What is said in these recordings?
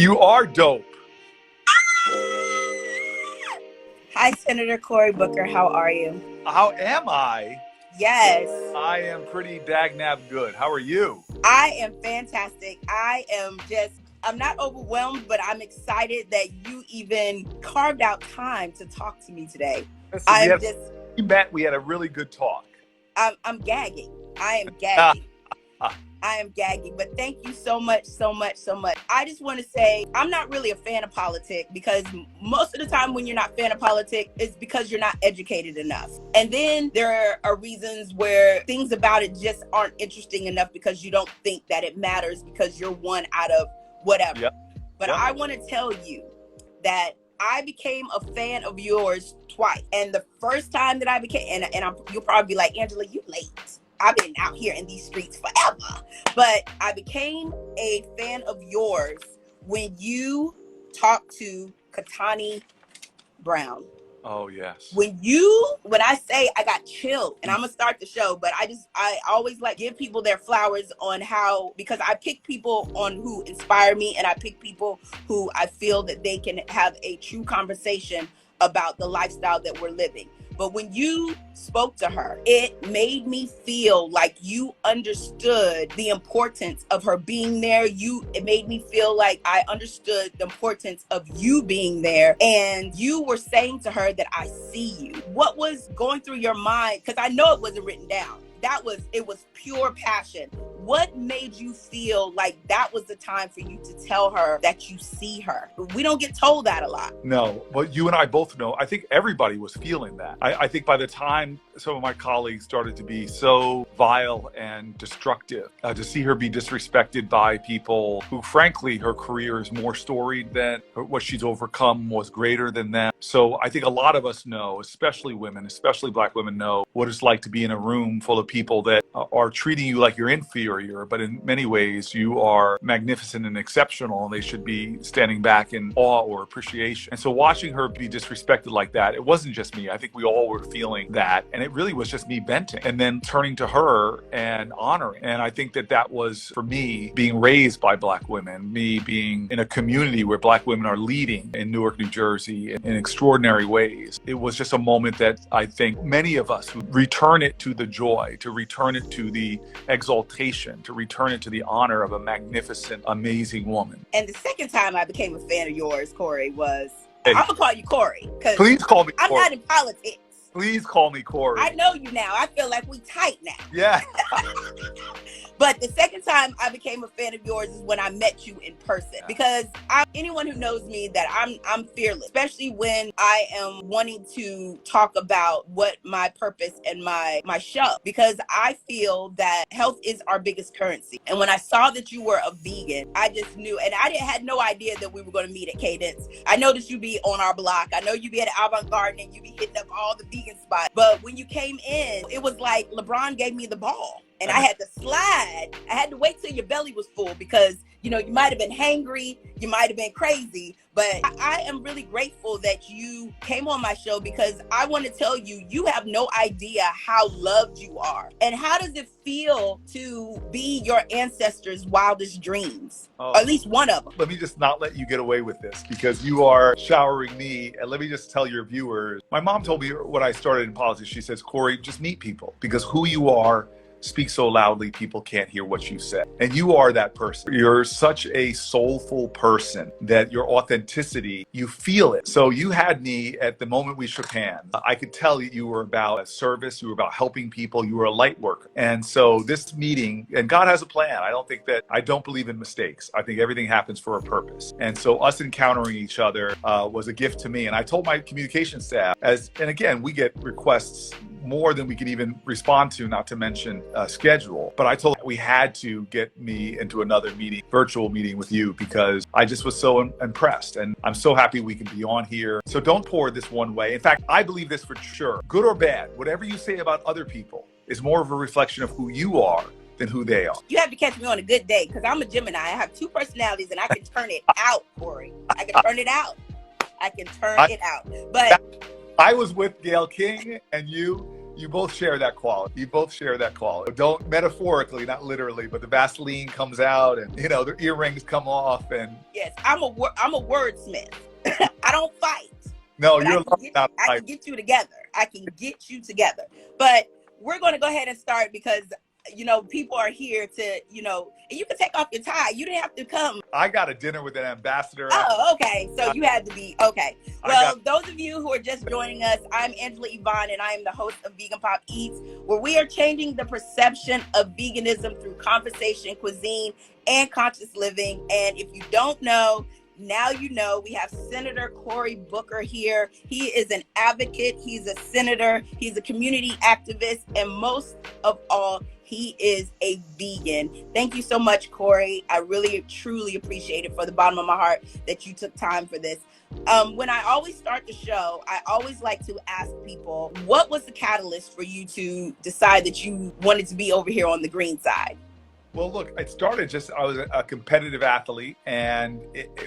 You are dope. Hi, Senator Cory Booker. How are you? How am I? Yes. I am pretty dagnab good. How are you? I am fantastic. I'm not overwhelmed, but I'm excited that you even carved out time to talk to me today. We had a really good talk. I'm gagging. I am gagging. I am gagging, but thank you so much. I just want to say I'm not really a fan of politics because most of the time when you're not a fan of politics, it's because you're not educated enough. And then there are reasons where things about it just aren't interesting enough because you don't think that it matters because you're one out of whatever. Yep. But I want to tell you that I became a fan of yours twice. And the first time that I became, you'll probably be like, Angela, you late. I've been out here in these streets forever. But I became a fan of yours when you talked to Katani Brown. Oh, yes. When I say I got chilled, and I'm going to start the show, but I always like give people their flowers on how, because I pick people on who inspire me, and I pick people who I feel that they can have a true conversation about the lifestyle that we're living. But when you spoke to her, it made me feel like you understood the importance of her being there. It made me feel like I understood the importance of you being there. And you were saying to her that I see you. What was going through your mind? Because I know it wasn't written down. It was pure passion. What made you feel like that was the time for you to tell her that you see her? We don't get told that a lot. No, but you and I both know. I think everybody was feeling that. I think by the time some of my colleagues started to be so vile and destructive, to see her be disrespected by people who, frankly, her career is more storied than what she's overcome was greater than them. So I think a lot of us know, especially women, especially Black women, know what it's like to be in a room full of people that are treating you like you're inferior, but in many ways you are magnificent and exceptional, and they should be standing back in awe or appreciation. And so watching her be disrespected like that, it wasn't just me. I think we all were feeling that, and it really was just me venting and then turning to her and honoring. And I think that was, for me, being raised by Black women, me being in a community where Black women are leading in Newark, New Jersey in extraordinary ways. It was just a moment that I think many of us would return it to the joy, to return it to the exaltation, to return it to the honor of a magnificent, amazing woman. And the second time I became a fan of yours, Cory, was, I'm going to call you Cory. Please call me Cory. I'm not in politics. Please call me Cory. I know you now. I feel like we tight now. Yeah. But the second time I became a fan of yours is when I met you in person. Because anyone who knows me, that I'm fearless, especially when I am wanting to talk about what my purpose and my show, because I feel that health is our biggest currency. And when I saw that you were a vegan, I just knew, and I had no idea that we were going to meet at Cadence. I noticed you be on our block. I know you be at Avant Garden and you be hitting up all the vegan spots. But when you came in, it was like LeBron gave me the ball. And I had to slide. I had to wait till your belly was full because, you might have been hangry, you might have been crazy, but I am really grateful that you came on my show because I want to tell you, you have no idea how loved you are. And how does it feel to be your ancestors' wildest dreams? Or at least one of them. Let me just not let you get away with this because you are showering me. And let me just tell your viewers, my mom told me when I started in politics, she says, Cory, just meet people because who you are speak so loudly people can't hear what you say. And you are that person. You're such a soulful person that your authenticity, you feel it. So you had me at the moment we shook hands. I could tell you were about a service, you were about helping people, you were a light worker. And so this meeting, and God has a plan. I don't believe in mistakes. I think everything happens for a purpose. And so us encountering each other was a gift to me. And I told my communication staff, and again, we get requests more than we could even respond to, not to mention schedule. But I told them we had to get me into another meeting, virtual meeting with you, because I just was so impressed. And I'm so happy we can be on here. So don't pour this one way. In fact, I believe this for sure. Good or bad, whatever you say about other people is more of a reflection of who you are than who they are. You have to catch me on a good day because I'm a Gemini. I have two personalities and I can turn it out, Cory. I can turn it out. I can turn it out. But I was with Gayle King and you You both share that quality. You both share that quality. Don't metaphorically, not literally, but the Vaseline comes out and, you know, the earrings come off and. Yes, I'm a wordsmith. I don't fight. No, you're not. I can get you together. I can get you together. But we're going to go ahead and start because, you know, people are here to, you know, and you can take off your tie. You didn't have to come. I got a dinner with an ambassador. Oh, okay. So you had to be, okay. Well, those of you who are just joining us, I'm Angela Yvonne, and I am the host of Vegn Pop Eats, where we are changing the perception of veganism through conversation, cuisine, and conscious living. And if you don't know, now you know. We have Senator Cory Booker here. He is an advocate. He's a senator. He's a community activist. And most of all, he is a vegan. Thank you so much, Cory. I really, truly appreciate it from the bottom of my heart that you took time for this. When I always start the show, I always like to ask people, what was the catalyst for you to decide that you wanted to be over here on the green side? Well, look, it started I was a competitive athlete, and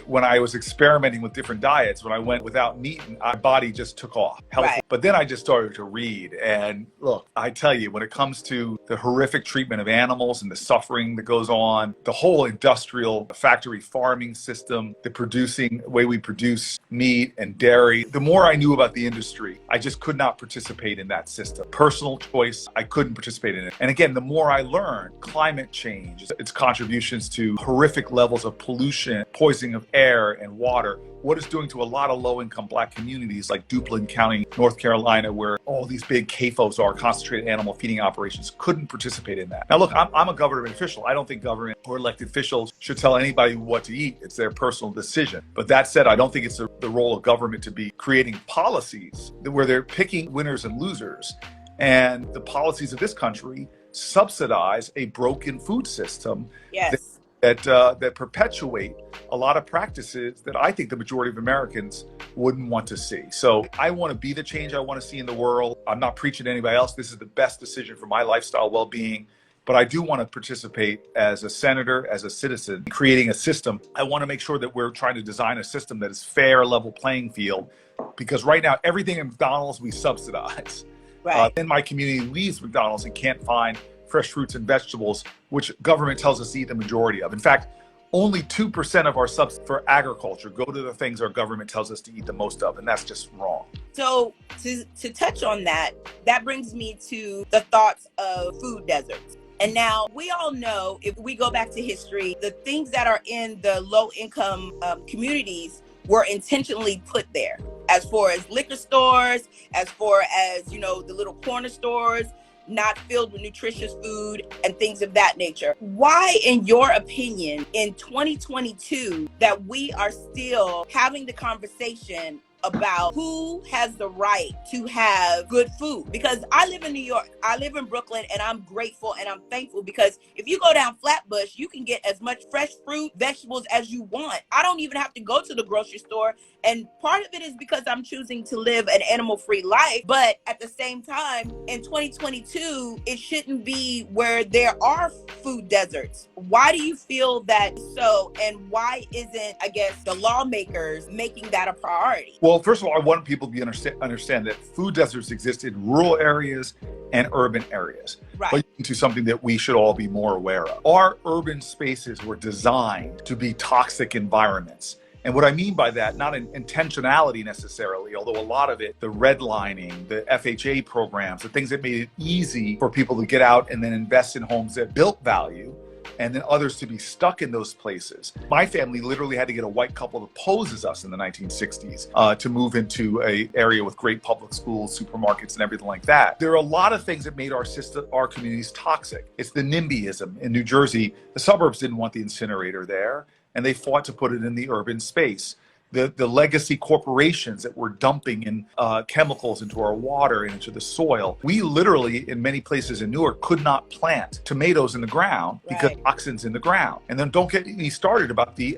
when I was experimenting with different diets, when I went without meat, my body just took off. Right. But then I just started to read, and look, I tell you, when it comes to the horrific treatment of animals and the suffering that goes on, the whole industrial factory farming system, the way we produce meat and dairy, the more I knew about the industry, I just could not participate in that system. Personal choice, I couldn't participate in it. And again, the more I learned, climate change, its contributions to horrific levels of pollution, poisoning of air and water, what it's doing to a lot of low-income Black communities like Duplin County, North Carolina, where all these big CAFOs are, concentrated animal feeding operations, couldn't participate in that. Now, look, I'm a government official. I don't think government or elected officials should tell anybody what to eat. It's their personal decision. But that said, I don't think it's the role of government to be creating policies where they're picking winners and losers. And the policies of this country subsidize a broken food system. Yes. That perpetuate a lot of practices that I think the majority of Americans wouldn't want to see. So I want to be the change I want to see in the world. I'm not preaching to anybody else. This is the best decision for my lifestyle well-being. But I do want to participate as a senator, as a citizen, creating a system. I want to make sure that we're trying to design a system that is fair, level playing field. Because right now, everything in McDonald's we subsidize. Right. Then my community leaves McDonald's and can't find fresh fruits and vegetables, which government tells us to eat the majority of. In fact, only 2% of our subsidies for agriculture go to the things our government tells us to eat the most of, and that's just wrong. So to touch on that, that brings me to the thoughts of food deserts. And now we all know, if we go back to history, the things that are in the low-income communities were intentionally put there, as far as liquor stores, as far as, you know, the little corner stores, not filled with nutritious food and things of that nature. Why, in your opinion, in 2022, that we are still having the conversation about who has the right to have good food? Because I live in New York, I live in Brooklyn, and I'm grateful and I'm thankful because if you go down Flatbush, you can get as much fresh fruit, vegetables as you want. I don't even have to go to the grocery store. And part of it is because I'm choosing to live an animal-free life. But at the same time, in 2022, it shouldn't be where there are food deserts. Why do you feel that so? And why isn't, I guess, the lawmakers making that a priority? Well, first of all, I want people to understand that food deserts exist in rural areas and urban areas. Right. But into something that we should all be more aware of. Our urban spaces were designed to be toxic environments. And what I mean by that, not an intentionality necessarily, although a lot of it, the redlining, the FHA programs, the things that made it easy for people to get out and then invest in homes that built value, and then others to be stuck in those places. My family literally had to get a white couple to pose as us in the 1960s to move into an area with great public schools, supermarkets, and everything like that. There are a lot of things that made our communities toxic. It's the NIMBYism. In New Jersey, the suburbs didn't want the incinerator there, and they fought to put it in the urban space. The legacy corporations that were dumping in chemicals into our water and into the soil. We literally, in many places in Newark, could not plant tomatoes in the ground because toxins in the ground. And then don't get me started about these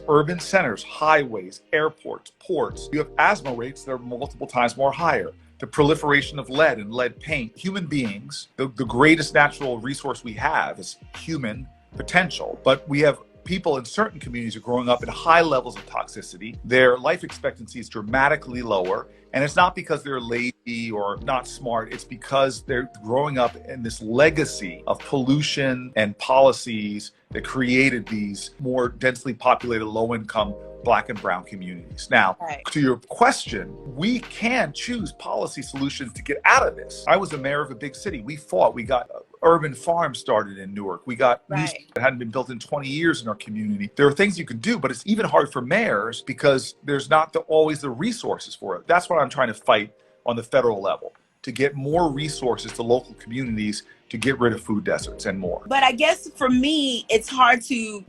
urban centers, highways, airports, ports. You have asthma rates that are multiple times more higher. The proliferation of lead and lead paint. Human beings, the greatest natural resource we have is human potential, but we have people in certain communities are growing up at high levels of toxicity. Their life expectancy is dramatically lower. And it's not because they're lazy or not smart. It's because they're growing up in this legacy of pollution and policies that created these more densely populated, low-income Black and brown communities. Now, to your question, we can choose policy solutions to get out of this. I was the mayor of a big city. We fought. We got urban farms started in Newark. We got new that hadn't been built in 20 years in our community. There are things you can do, but it's even hard for mayors because there's not always the resources for it. That's what I'm trying to fight on the federal level, to get more resources to local communities to get rid of food deserts and more. But I guess for me, it's hard to,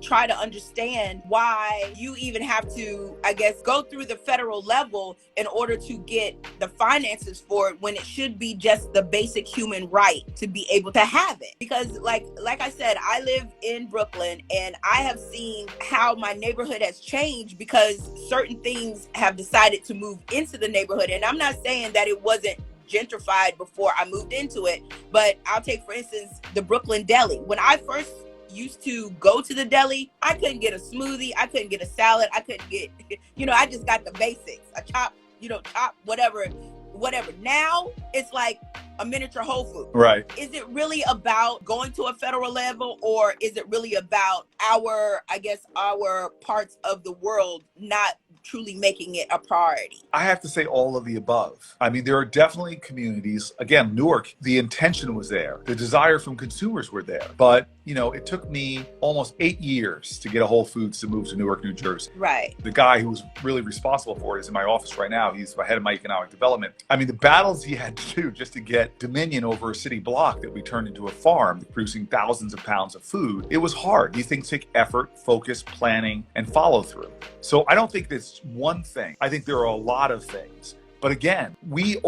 try to understand why you even have to, I guess, go through the federal level in order to get the finances for it when it should be just the basic human right to be able to have it. Because like I said, I live in Brooklyn and I have seen how my neighborhood has changed because certain things have decided to move into the neighborhood. And I'm not saying that it wasn't gentrified before I moved into it, but I'll take for instance the Brooklyn Deli. When I first used to go to the deli, I couldn't get a smoothie, I couldn't get a salad, I couldn't get, I just got the basics, a chop, whatever. Now it's like a miniature Whole Foods. Right. Is it really about going to a federal level, or is it really about our parts of the world not truly making it a priority? I have to say all of the above. I mean, there are definitely communities, again, Newark, the intention was there. The desire from consumers were there. But, it took me almost 8 years to get a Whole Foods to move to Newark, New Jersey. Right. The guy who was really responsible for it is in my office right now. He's the head of my economic development. I mean, the battles he had to do just to get dominion over a city block that we turned into a farm, producing thousands of pounds of food, it was hard. These things take effort, focus, planning, and follow through. So I don't think there's one thing. I think there are a lot of things. But again, we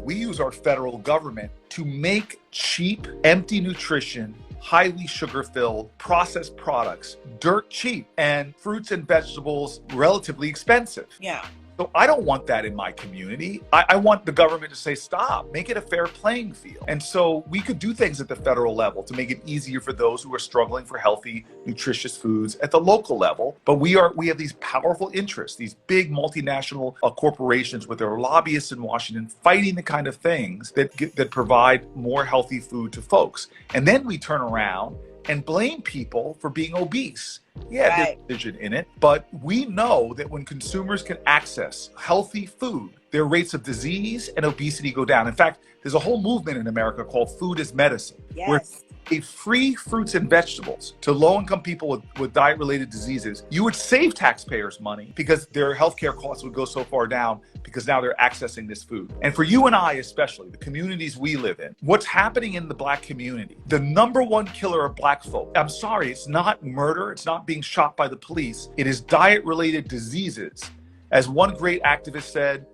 use our federal government to make cheap, empty nutrition, highly sugar-filled, processed products dirt cheap, and fruits and vegetables relatively expensive. Yeah. So I don't want that in my community. I want the government to say, stop, make it a fair playing field. And so we could do things at the federal level to make it easier for those who are struggling for healthy, nutritious foods at the local level. But we have these powerful interests, these big multinational corporations with their lobbyists in Washington fighting the kind of things that provide more healthy food to folks. And then we turn around and blame people for being obese. Yeah, there's division in it, but we know that when consumers can access healthy food, their rates of disease and obesity go down. In fact, there's a whole movement in America called Food is Medicine, where if free fruits and vegetables to low-income people with diet-related diseases, you would save taxpayers money because their healthcare costs would go so far down because now they're accessing this food. And for you and I, especially, the communities we live in, what's happening in the Black community, the number one killer of Black folk, I'm sorry, it's not murder, it's not being shot by the police, it is diet-related diseases. As one great activist said,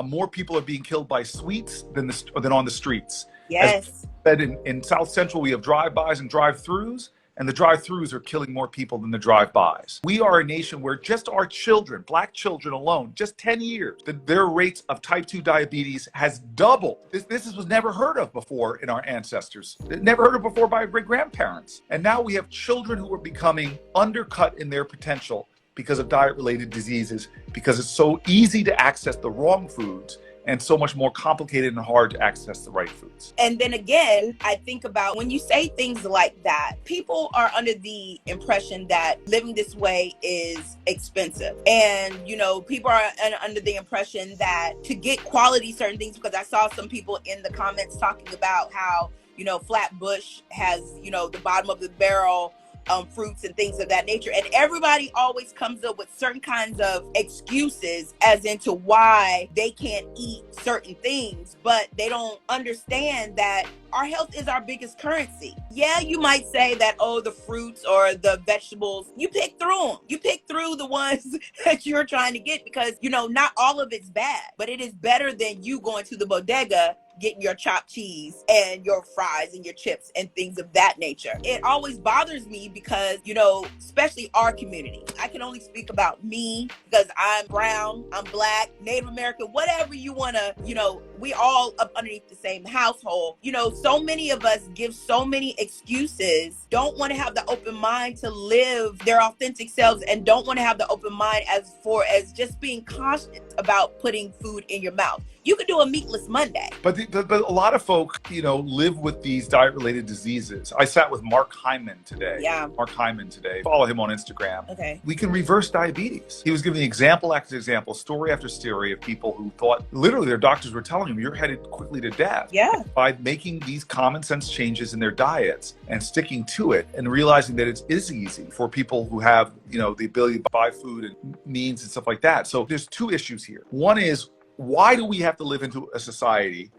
more people are being killed by sweets than on the streets. Yes. As said in South Central, we have drive-bys and drive-throughs, and the drive-throughs are killing more people than the drive-bys. We are a nation where just our children, Black children alone, just 10 years, their rates of type 2 diabetes has doubled. This was never heard of before in our ancestors. Never heard of before by our great-grandparents. And now we have children who are becoming undercut in their potential because of diet-related diseases, because it's so easy to access the wrong foods and so much more complicated and hard to access the right foods. And then again, I think about when you say things like that, people are under the impression that living this way is expensive. And, people are under the impression that to get quality certain things, because I saw some people in the comments talking about how, Flatbush has, the bottom of the barrel fruits and things of that nature. And everybody always comes up with certain kinds of excuses as into why they can't eat certain things, but they don't understand that our health is our biggest currency. Yeah, you might say that, the fruits or the vegetables, you pick through them. You pick through the ones that you're trying to get because, not all of it's bad, but it is better than you going to the bodega getting your chopped cheese and your fries and your chips and things of that nature. It always bothers me because, especially our community. I can only speak about me because I'm brown, I'm Black, Native American, whatever you want to, we all up underneath the same household. You know, so many of us give so many excuses, don't want to have the open mind to live their authentic selves, and don't want to have the open mind as just being cautious about putting food in your mouth. You could do a meatless Monday. But a lot of folk, you know, live with these diet-related diseases. I sat with Mark Hyman today. Yeah. Mark Hyman today. Follow him on Instagram. Okay. We can reverse diabetes. He was giving example after example, story after story of people who thought literally their doctors were telling them, you're headed quickly to death. Yeah. By making these common sense changes in their diets and sticking to it and realizing that it is easy for people who have, you know, the ability to buy food and means and stuff like that. So there's two issues here. One is, why do we have to live into a society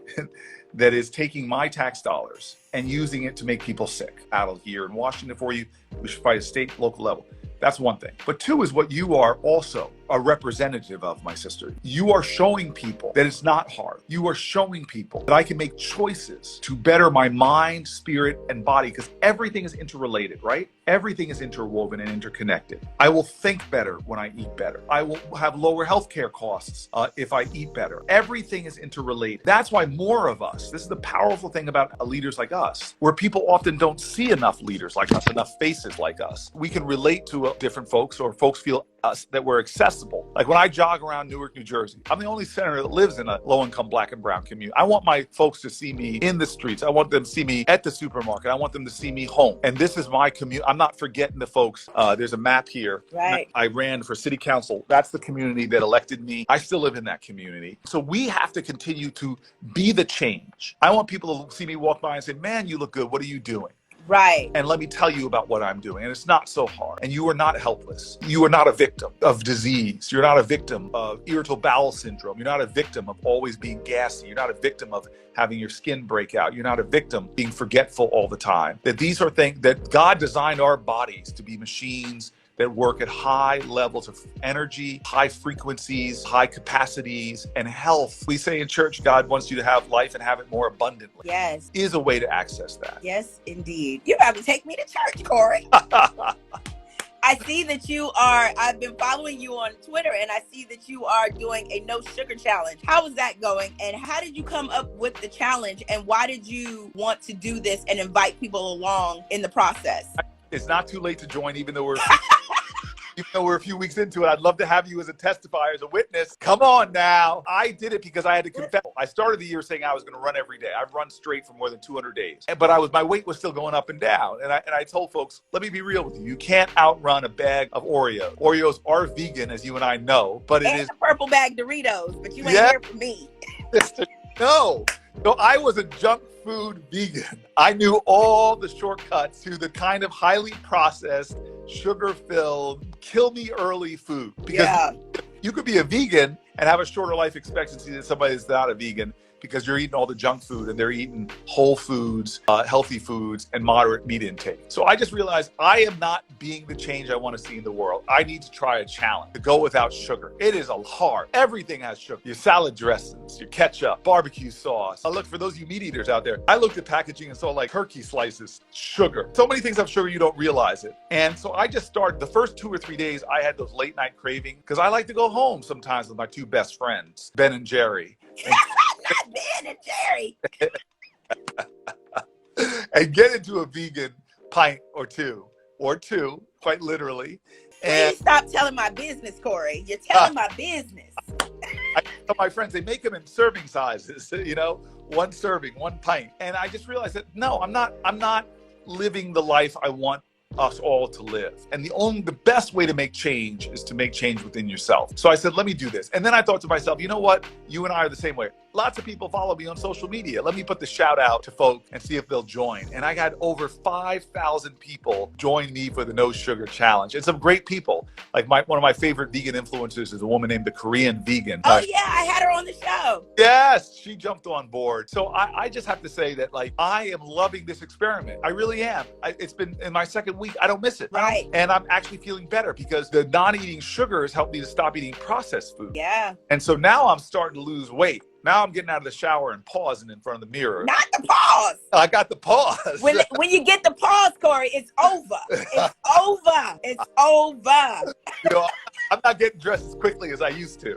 that is taking my tax dollars and using it to make people sick out of here in Washington for you? We should fight at state, local level. That's one thing. But two is what you are also a representative of, my sister. You are showing people that it's not hard. You are showing people that I can make choices to better my mind, spirit, and body, because everything is interrelated, right? Everything is interwoven and interconnected. I will think better when I eat better. I will have lower healthcare costs if I eat better. Everything is interrelated. That's why more of us, this is the powerful thing about leaders like us, where people often don't see enough leaders like us, enough faces like us. We can relate to different folks, or folks feel that we're accessible. Like when I jog around Newark, New Jersey, I'm the only senator that lives in a low-income Black and brown community. I want my folks to see me in the streets. I want them to see me at the supermarket. I want them to see me home. And this is my community. I'm not forgetting the folks. There's a map here. Right. I ran for city council. That's the community that elected me. I still live in that community. So we have to continue to be the change. I want people to see me walk by and say, man, you look good. What are you doing? Right. And let me tell you about what I'm doing. And it's not so hard. And you are not helpless. You are not a victim of disease. You're not a victim of irritable bowel syndrome. You're not a victim of always being gassy. You're not a victim of having your skin break out. You're not a victim being forgetful all the time. That these are things that God designed our bodies to be machines that work at high levels of energy, high frequencies, high capacities, and health. We say in church, God wants you to have life and have it more abundantly. Yes. Is a way to access that. Yes, indeed. You're about to take me to church, Cory. I see that I've been following you on Twitter, and I see that you are doing a no sugar challenge. How is that going? And how did you come up with the challenge? And why did you want to do this and invite people along in the process? It's not too late to join, even though we're a few weeks into it. I'd love to have you as a testifier, as a witness. Come on now. I did it because I had to confess. I started the year saying I was going to run every day. I've run straight for more than 200 days. But my weight was still going up and down. And I told folks, let me be real with you. You can't outrun a bag of Oreos. Oreos are vegan, as you and I know, but it is a purple bag Doritos, but you ain't here for me. No. So I was a junk food vegan. I knew all the shortcuts to the kind of highly processed, sugar-filled, kill me early food. Because you could be a vegan and have a shorter life expectancy than somebody that's not a vegan, because you're eating all the junk food and they're eating whole foods, healthy foods, and moderate meat intake. So I just realized I am not being the change I want to see in the world. I need to try a challenge to go without sugar. It is hard. Everything has sugar. Your salad dressings, your ketchup, barbecue sauce. Look, for those of you meat eaters out there, I looked at packaging and saw like turkey slices, sugar. So many things have sugar you don't realize it. And so I just started, the first 2 or 3 days, I had those late night cravings, because I like to go home sometimes with my two best friends, Ben and Jerry. Not Ben and Jerry. And get into a vegan pint or two, quite literally. And please stop telling my business, Cory. You're telling my business. I tell my friends, they make them in serving sizes, you know, one serving, one pint. And I just realized that, no, I'm not living the life I want us all to live. And the best way to make change is to make change within yourself. So I said, let me do this. And then I thought to myself, you know what? You and I are the same way. Lots of people follow me on social media. Let me put the shout out to folks and see if they'll join. And I got over 5,000 people join me for the No Sugar Challenge. And some great people. Like one of my favorite vegan influencers is a woman named the Korean Vegan. Oh yeah, I had her on the show. Yes, she jumped on board. So I just have to say that, like, I am loving this experiment. I really am. It's been in my second week. I don't miss it. Right. And I'm actually feeling better because the non-eating sugar has helped me to stop eating processed food. Yeah. And so now I'm starting to lose weight. Now I'm getting out of the shower and pausing in front of the mirror. Not the pause. I got the pause. When you get the pause, Cory, it's over. It's over. It's over. You know, I'm not getting dressed as quickly as I used to.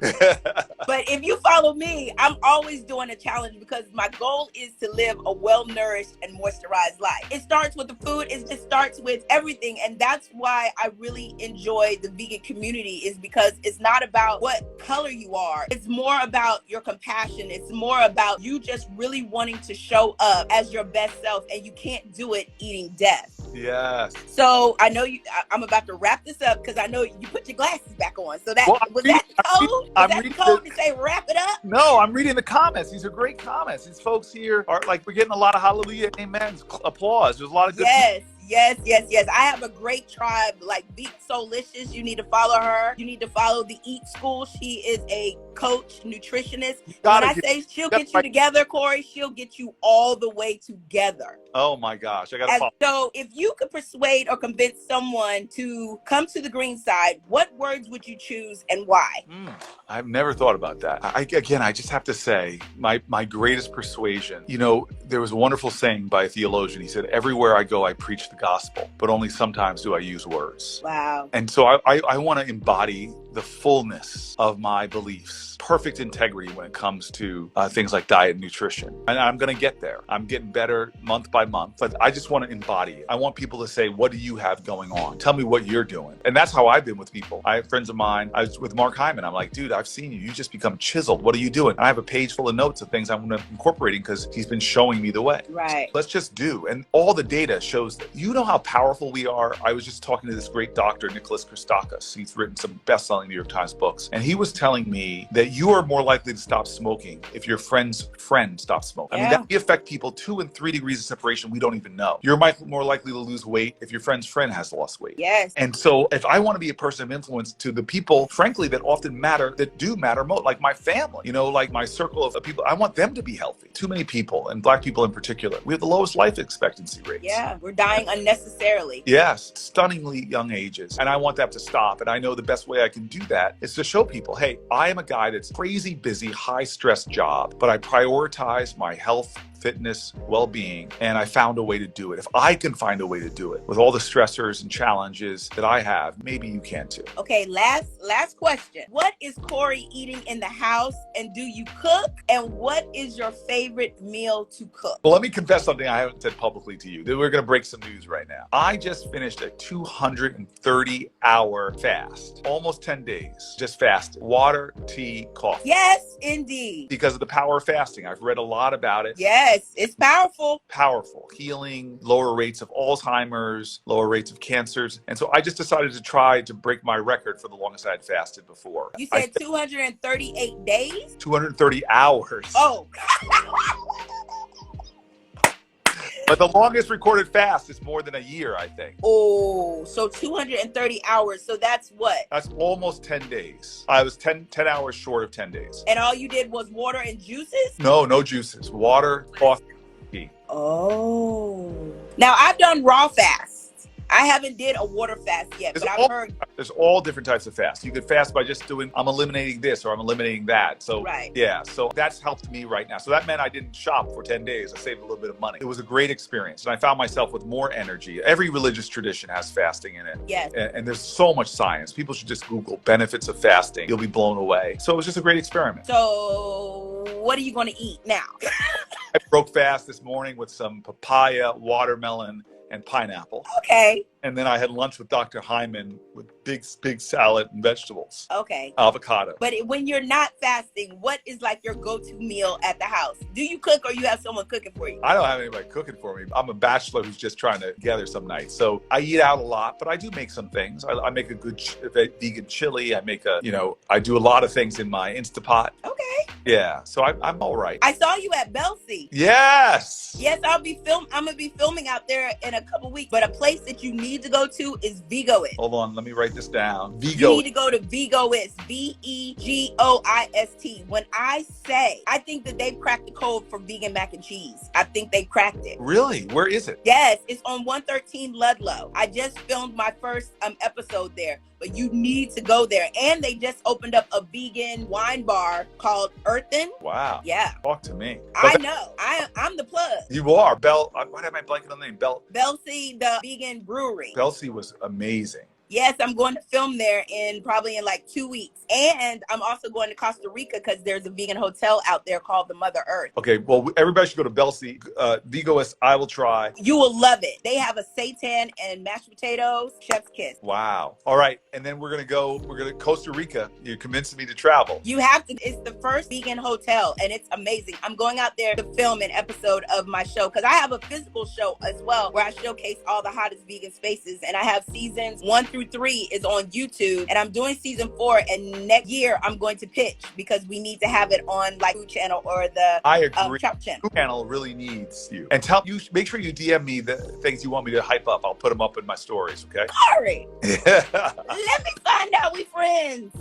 But if you follow me, I'm always doing a challenge because my goal is to live a well-nourished and moisturized life. It starts with the food. It just starts with everything. And that's why I really enjoy the vegan community, is because it's not about what color you are. It's more about your compassion. It's more about you just really wanting to show up as your best self, and you can't do it eating death. Yes. So I know I'm about to wrap this up because I know you put your glasses back on. So that was that the code? Was that the code to say wrap it up? No, I'm reading the comments. These are great comments. These folks here are like, we're getting a lot of hallelujah, amen, applause. There's a lot of good people. Yes. I have a great tribe, like Beat Soulicious. You need to follow her. You need to follow the Eat School. She is a coach, nutritionist. When I say she'll get you together, Cory, she'll get you all the way together. Oh my gosh, I gotta follow. So if you could persuade or convince someone to come to the green side, what words would you choose and why? I've never thought about that. I just have to say, my greatest persuasion, there was a wonderful saying by a theologian. He said, everywhere I go, I preach the gospel, but only sometimes do I use words. Wow. And so I want to embody the fullness of my beliefs, perfect integrity when it comes to things like diet and nutrition. And I'm going to get there. I'm getting better month by month, but I just want to embody it. I want people to say, what do you have going on? Tell me what you're doing. And that's how I've been with people. I have friends of mine. I was with Mark Hyman. I'm like, dude, I've seen you. You just become chiseled. What are you doing? And I have a page full of notes of things I'm incorporating because he's been showing me the way. Right. Let's just do. And all the data shows that. You know how powerful we are? I was just talking to this great doctor, Nicholas Christakis. He's written some best-selling New York Times books. And he was telling me that you are more likely to stop smoking if your friend's friend stops smoking. Yeah. I mean, that may affect people 2 and 3 degrees of separation we don't even know. You're more likely to lose weight if your friend's friend has lost weight. Yes. And so if I want to be a person of influence to the people, frankly, that often matter, that do matter most, like my family, like my circle of people, I want them to be healthy. Too many people, and Black people in particular, we have the lowest life expectancy rates. Yeah, we're dying unnecessarily. Yes, stunningly young ages. And I want that to stop. And I know the best way I can do that is to show people, hey, I am a guy that's crazy busy, high stress job, but I prioritize my health, fitness, well-being, and I found a way to do it. If I can find a way to do it with all the stressors and challenges that I have, maybe you can too. Okay, last question. What is Cory eating in the house, and do you cook? And what is your favorite meal to cook? Well, let me confess something I haven't said publicly to you. We're going to break some news right now. I just finished a 230-hour fast, almost 10 days, just fasted. Water, tea, coffee. Yes, indeed. Because of the power of fasting. I've read a lot about it. Yes, it's powerful. Powerful. Healing, lower rates of Alzheimer's, lower rates of cancers. And so I just decided to try to break my record for the longest I had fasted before. You said 238 days? 230 hours. Oh. But the longest recorded fast is more than a year, I think. Oh, so 230 hours. So that's what? That's almost 10 days. I was 10 hours short of 10 days. And all you did was water and juices? No juices. Water, coffee. Oh. Now, I've done raw fasts. I haven't did a water fast yet, but I've heard. There's all different types of fast. You could fast by just doing, I'm eliminating this or I'm eliminating that. So right. Yeah, so that's helped me right now. So that meant I didn't shop for 10 days. I saved a little bit of money. It was a great experience. And I found myself with more energy. Every religious tradition has fasting in it. Yes. And there's so much science. People should just Google benefits of fasting. You'll be blown away. So it was just a great experiment. So what are you going to eat now? I broke fast this morning with some papaya, watermelon, and pineapple. Okay. And then I had lunch with Dr. Hyman with big salad and vegetables. Okay. Avocado. But when you're not fasting, what is like your go-to meal at the house? Do you cook or you have someone cooking for you? I don't have anybody cooking for me. I'm a bachelor who's just trying to gather some nights. So I eat out a lot, but I do make some things. I make a good vegan chili. I make I do a lot of things in my Instapot. Okay. Yeah. So I'm all right. I saw you at Belsey. Yes. Yes, I'm going to be filming out there in a couple weeks, but a place that you need to go to is Vegoist. Hold on, let me write this down. Vegoist. You need to go to Vegoist, Vegoist. When I think that they've cracked the code for vegan mac and cheese. I think they cracked it. Really? Where is it? Yes, it's on 113 Ludlow. I just filmed my first episode there, but you need to go there. And they just opened up a vegan wine bar called Earthen. Wow. Yeah. Talk to me. I know. I'm the plug. You are. Why am I blanking on the name? Belsey, the vegan brewery. Belsey was amazing. Yes, I'm going to film there probably in like 2 weeks. And I'm also going to Costa Rica because there's a vegan hotel out there called the Mother Earth. Okay, well, everybody should go to Belsey. Vegoist, I will try. You will love it. They have a seitan and mashed potatoes, chef's kiss. Wow. All right, and then we're going to Costa Rica. You convinced me to travel. You have to. It's the first vegan hotel, and it's amazing. I'm going out there to film an episode of my show because I have a physical show as well where I showcase all the hottest vegan spaces, and I have seasons 1 through 3 is on YouTube, and I'm doing season 4, and next year I'm going to pitch because we need to have it on like Food Channel or the I agree. Chop Channel. Food Channel really needs you. And make sure you DM me the things you want me to hype up. I'll put them up in my stories, okay? Sorry. Let me find out we friends.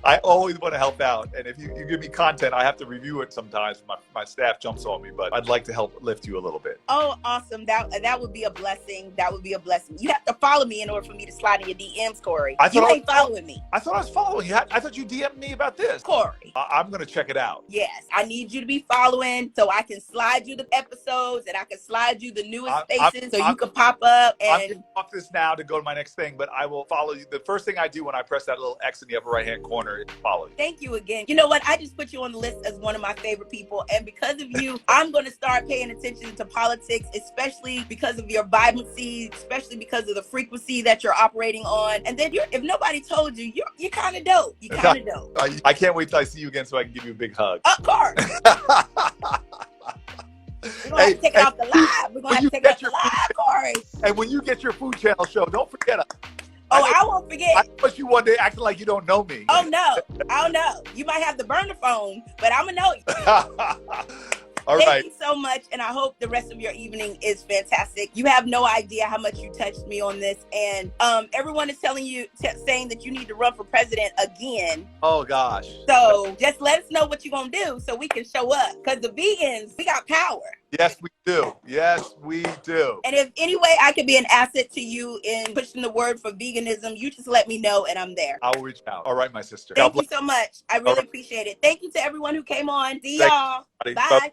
I always want to help out, and if you give me content, I have to review it sometimes. My staff jumps on me, but I'd like to help lift you a little bit. Oh, awesome. That would be a blessing. That would be a blessing. You have to follow me in order for me to slide in your DMs, Cory. You ain't following me. I thought I was following you. I thought you DM'd me about this. Cory. I'm going to check it out. Yes, I need you to be following so I can slide you the episodes and I can slide you the newest spaces you can pop up. And I'm getting off this now to go to my next thing, but I will follow you. The first thing I do when I press that little X in the upper right-hand corner is follow you. Thank you again. You know what? I just put you on the list as one of my favorite people. And because of you, I'm going to start paying attention to politics, especially because of your vibrancy, especially because of the frequency that you're operating on. And then if nobody told you, you're kind of dope. You're kind of dope. I can't wait till I see you again so I can give you a big hug. Of course. We're going to have to take it off the live. We're going to have to take it off the live, Cory. And when you get your Food Channel show, don't forget us. I won't forget. I want you one day acting like you don't know me. Oh, no. Oh, no. You might have the burner phone, but I'm going to know you. Thank you so much, and I hope the rest of your evening is fantastic. You have no idea how much you touched me on this, and everyone is telling you, saying that you need to run for president again. Oh, gosh. So just let us know what you're going to do so we can show up, because the vegans, we got power. Yes, we do. Yes, we do. And if any way I can be an asset to you in pushing the word for veganism, you just let me know, and I'm there. I'll reach out. All right, my sister. Thank you so much. I really appreciate it. Thank you to everyone who came on. See y'all. Bye.